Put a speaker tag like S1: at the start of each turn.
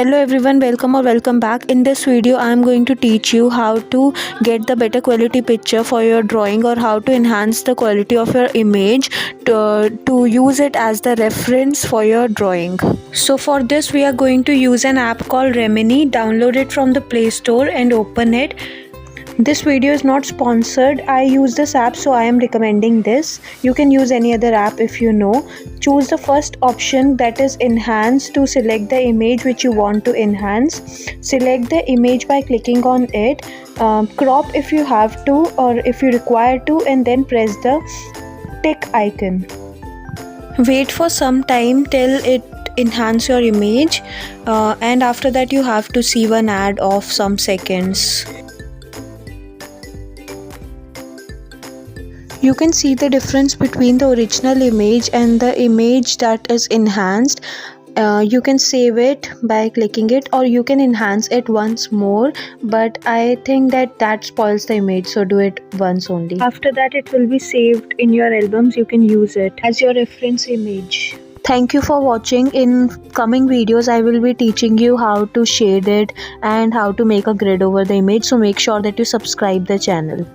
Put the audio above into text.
S1: Hello everyone, welcome or welcome back. In this video I am going to teach you how to get the better quality picture for your drawing or how to enhance the quality of your image to use it as the reference for your drawing. So for this we are going to use an app called Remini. Download it from the Play Store and open it. This video is not sponsored. I use this app, so I am recommending this. You can use any other app if you know. Choose the first option, that is enhance, to select the image which you want to enhance. Select the image by clicking on it. Crop if you have to or if you require to, and then press the tick icon. Wait for some time till it enhance your image, and after that you have to see one ad of some seconds. You can see the difference between the original image and the image that is enhanced. You can save it by clicking it, or you can enhance it once more, but I think that spoils the image, so do it once only. After that it will be saved in your albums. You can use it as your reference image. Thank you for watching. In coming videos I will be teaching you how to shade it and how to make a grid over the image, so make sure that you subscribe the channel.